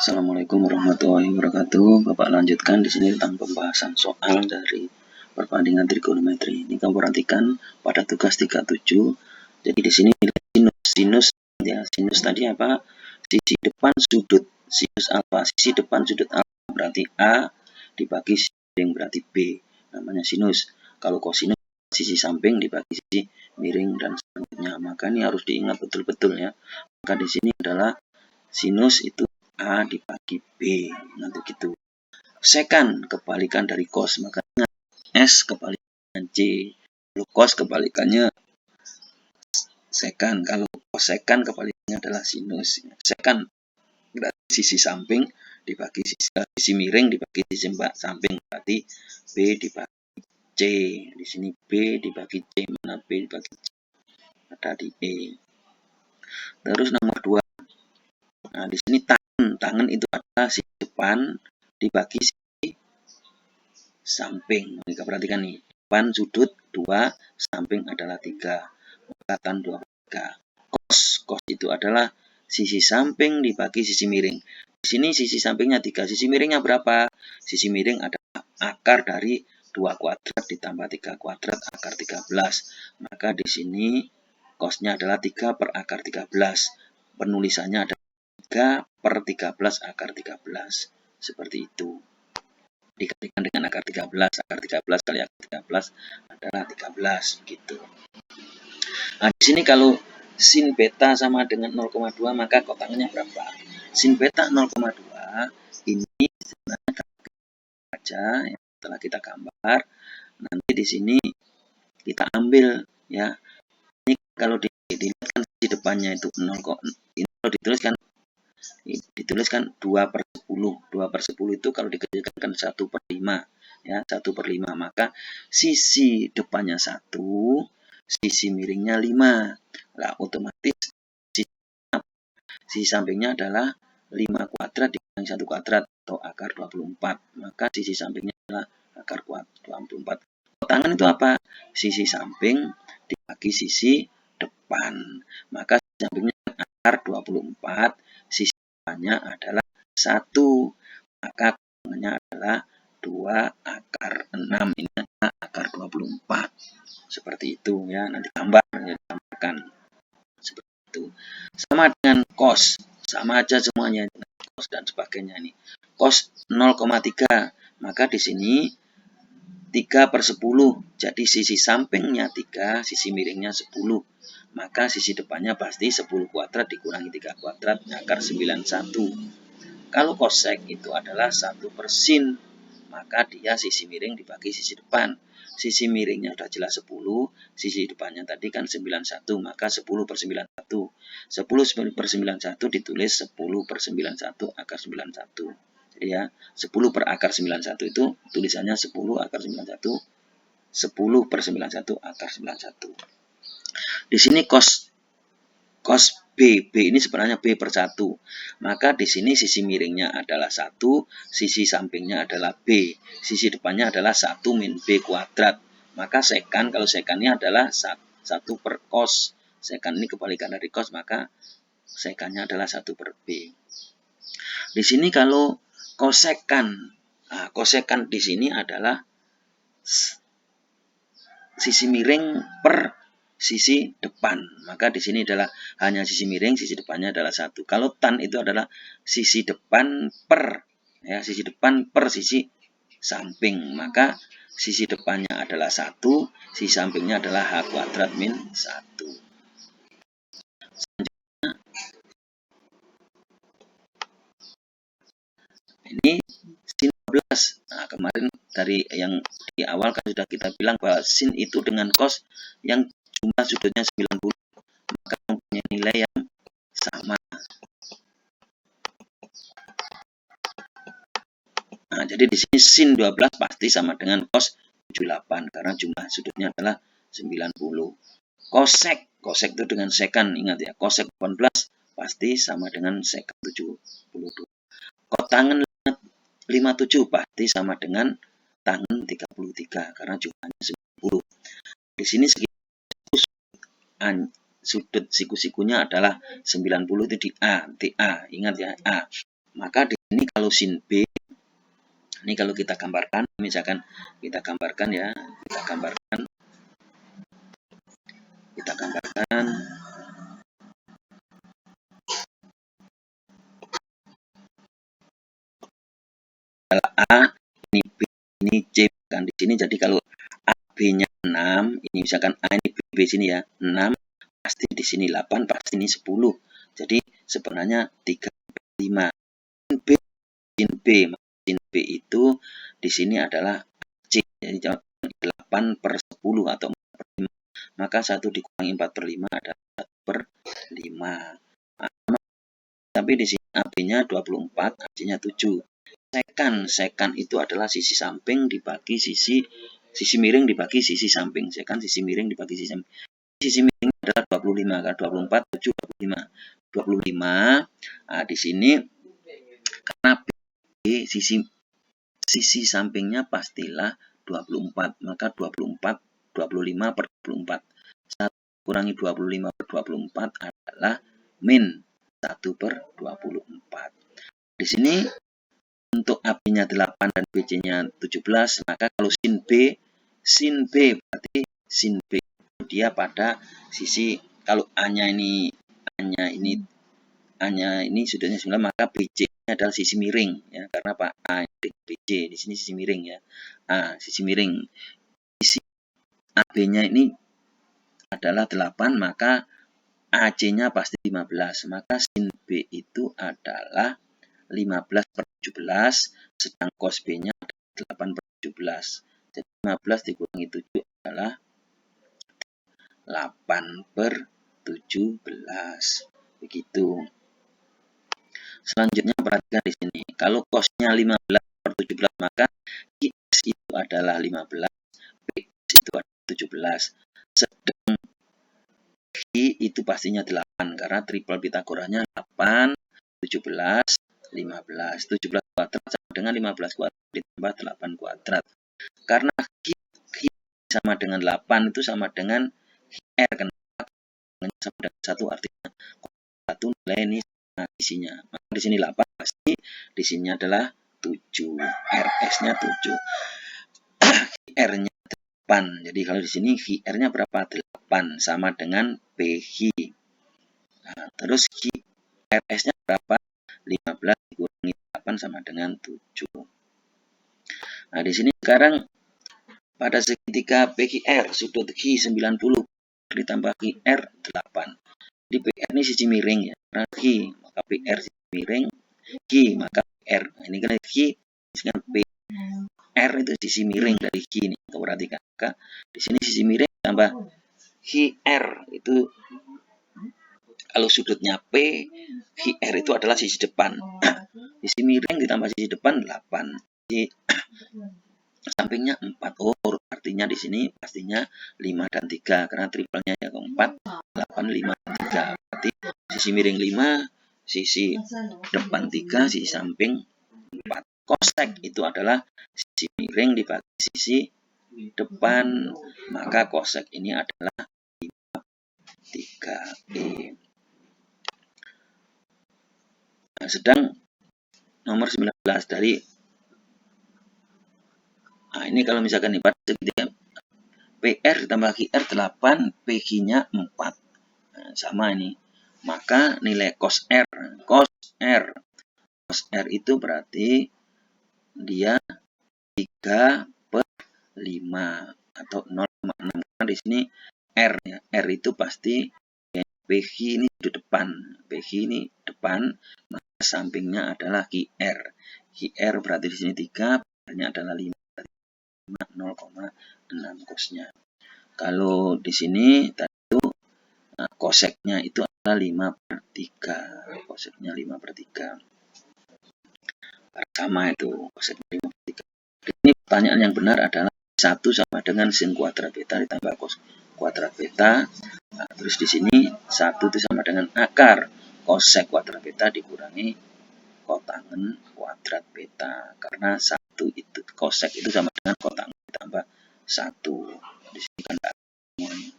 Assalamualaikum warahmatullahi wabarakatuh. Bapak lanjutkan di sini tentang pembahasan soal dari perbandingan trigonometri. Ini kamu perhatikan pada tugas 37. Jadi di sini sinus ya, sinus tadi apa? Sisi depan sudut sinus alfa. Sisi depan sudut alfa berarti A dibagi sisi miring berarti B. Namanya sinus. Kalau kosinus sisi samping dibagi sisi miring dan selanjutnya. Maka ini harus diingat betul-betul ya. Maka di sini adalah sinus itu A dibagi B, nanti gitu. Sekan kebalikan dari cos, makanya S kebalikannya C. Kalau cos kebalikannya sekan, kalau kosekan kebalikannya adalah sinus. Sekan berarti sisi samping dibagi sisi miring dibagi sisi samping, berarti B dibagi C. Di sini B dibagi C, mana B dibagi C? Ada di E. Terus nomor 2. Nah, di sini tangan itu adalah sisi depan dibagi sisi samping. Kita perhatikan nih, depan sudut 2, samping adalah 3. Maka tan 2 3. Cos itu adalah sisi samping dibagi sisi miring. Di sini sisi sampingnya 3, sisi miringnya berapa? Sisi miring adalah akar dari 2 kuadrat ditambah 3 kuadrat akar 13. Maka di sini cosnya adalah 3 per akar 13. Penulisannya adalah 3 per 13 akar 13. Seperti itu. Dikalikan dengan akar 13. Akar 13 kali akar 13 adalah 13. Begitu. Nah, di sini kalau sin beta sama dengan 0,2 maka kotaknya berapa? Sin beta 0,2 ini sebenarnya saja yang setelah kita gambar. Nanti di sini kita ambil ya. Ini kalau dilihat kan di depannya itu 0, ini kalau dituliskan 2 per 10. 2 per 10 itu kalau dikecilkan 1 per 5. Ya, 1 per 5. Maka sisi depannya 1, sisi miringnya 5. Nah, otomatis sisi sampingnya adalah 5 kuadrat dikurangi 1 kuadrat atau akar 24. Maka sisi sampingnya adalah akar 24. Tangan itu apa? Sisi samping dibagi sisi depan. Maka sisi sampingnya akar 24, sisi depannya adalah 1. Maka tangannya adalah 2 akar 6. Ini adalah akar 24. Seperti itu ya, nanti gambar ya, ditambahkan. Seperti itu. Sama dengan cos, sama aja semuanya, cos dan sebagainya ini. Cos 0,3, maka di sini 3 per 10, jadi sisi sampingnya 3, sisi miringnya 10. Maka sisi depannya pasti 10 kuadrat dikurangi 3 kuadrat, akar 91. Kalau kosek itu adalah 1 per sin, maka dia sisi miring dibagi sisi depan. Sisi miringnya sudah jelas 10, sisi depannya tadi kan 91, maka 10 per 91. 10 per 91 ditulis 10 per 91 akar 91. Ya, 10 per akar 91 itu tulisannya 10 akar 91, 10 per 91 akar 91. Di sini cos B ini sebenarnya B per 1. Maka di sini sisi miringnya adalah 1, sisi sampingnya adalah B, sisi depannya adalah 1 min B kuadrat. Maka sekan, kalau sekannya adalah 1 per cos. Sekan ini kebalikan dari cos, maka sekannya adalah 1 per B. Di sini kalau kosekan, nah, kosekan di sini adalah sisi miring per sisi depan. Maka di sini adalah hanya sisi miring, sisi depannya adalah 1. Kalau tan itu adalah sisi depan per ya, sisi depan per sisi samping. Maka sisi depannya adalah 1, sisi sampingnya adalah H kuadrat min 1. Ini sin 12. Nah, kemarin dari yang di awal kan sudah kita bilang bahwa sin itu dengan cos yang jumlah sudutnya 90, maka mempunyai nilai yang sama. Nah, jadi di sini sin 12 pasti sama dengan cos 78 karena jumlah sudutnya adalah 90. Kosek itu dengan sekan, ingat ya, kosek 18 pasti sama dengan sekan 72. Kotangan 57 pasti sama dengan tangan 33 karena jumlahnya 90. Di sini sudut siku-sikunya adalah 90 itu di A, TA, ingat ya, A. Maka di sini kalau sin B, ini kalau kita gambarkan, misalkan kita gambarkan ya, kita gambarkan A, ini B, ini C kan di sini. Jadi kalau A B-nya 6, ini misalkan A ini B sini ya, 6 pasti di sini 8, pasti ini 10. Jadi sebenarnya 3/5. Sin B itu di sini adalah C, jadi 8/10 atau 4/5. Maka 1 dikurangi 4/5 adalah 1/5. Tapi di sini AB-nya 24, AC-nya 7. Sekan itu adalah sisi samping dibagi sisi miring dibagi sisi samping. Sekan sisi miring dibagi sisi samping. Sisi miring adalah 25, kan 24, 7, 25. 25. Nah, di sini karena B sisi sampingnya pastilah 24, maka 25/24. 1 kurangi 25/24 adalah min 1/24. Di sini untuk AB-nya 8 dan BC-nya 17, maka kalau sin B berarti sin B dia pada sisi, kalau A-nya ini sudahnya 9, maka BC-nya adalah sisi miring ya, karena Pak A BC di sini sisi miring ya. Sisi miring. Sisi AB-nya ini adalah 8, maka AC-nya pasti 15. Maka sin B itu adalah 15/17, sedang cos B-nya adalah 8/17. Jadi 15 dikurangi 7 adalah 8/17. Begitu. Selanjutnya perhatikan di sini. Kalau cosnya 15/17, maka IS itu adalah 15, PX itu adalah 17. Sedang I itu pastinya 8, karena triple Pitagorasnya 8, 17, 15. 17 kuadrat sama dengan 15 kuadrat ditambah 8 kuadrat. Karena Q sama dengan 8 itu sama dengan R, kenapa? Sama dengan 1, artinya 1 nilai ini isinya. Maka di sini 8 pasti di sini adalah 7. RS-nya 7. R-nya 8. Jadi kalau di sini VR-nya berapa? 8 sama dengan PH. Nah, terus RS-nya berapa? 15 dikurangi 8 sama dengan 7. Nah, di sini sekarang pada segitiga PQR sudut Q 90 ditambah QR 8. Jadi PR ini sisi miring ya. Karena Q maka PR sisi miring, Q maka PR. Nah, ini kan Q dengan P. R itu sisi miring dari Q ini. Perhatikan. Maka di sini sisi miring tambah QR itu kalau sudutnya P, QR itu adalah sisi depan. Sisi miring ditambah sisi depan 8. Jadi sampingnya 4. Artinya di sini pastinya 5 dan 3 karena triplenya yang 4, 8, 5, 3. Berarti sisi miring 5, sisi depan 3, sisi samping 4. Kosek itu adalah sisi miring dibagi sisi depan, maka kosek ini adalah 3E. Nah, sedang nomor 19 dari ini kalau misalkan pada segitiga PR ditambah QR 8, PQ-nya 4. Nah, sama ini. Maka nilai cos R itu berarti dia 3/5 atau 0,6. Karena di sini R ya. R itu pasti PQ ini di depan. PQ ini depan, maka sampingnya adalah QR. QR berarti di sini 3, R-nya adalah 5. 0,6 cosnya. Kalau di sini tadi koseknya itu adalah 5/3. Koseknya 5/3. Sama itu koseknya 5/3. Ini pertanyaan yang benar adalah 1 sama dengan sin kuadrat beta ditambah cos kuadrat beta. Nah, terus di sini 1 itu sama dengan akar kosek kuadrat beta dikurangi kotangen kuadrat beta. Karena 1 itu kosek itu sama dengan kotangen ditambah 1. Di sini kan semuanya.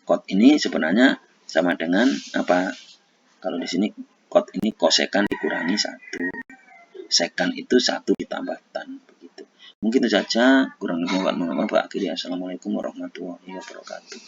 Kot ini sebenarnya sama dengan apa? Kalau di sini kot ini kosekan dikurangi 1. Sekan itu 1 ditambah tan. Begitu. Mungkin itu saja, kurang lebih mohon maaf. Akhirnya, assalamualaikum warahmatullahi wabarakatuh.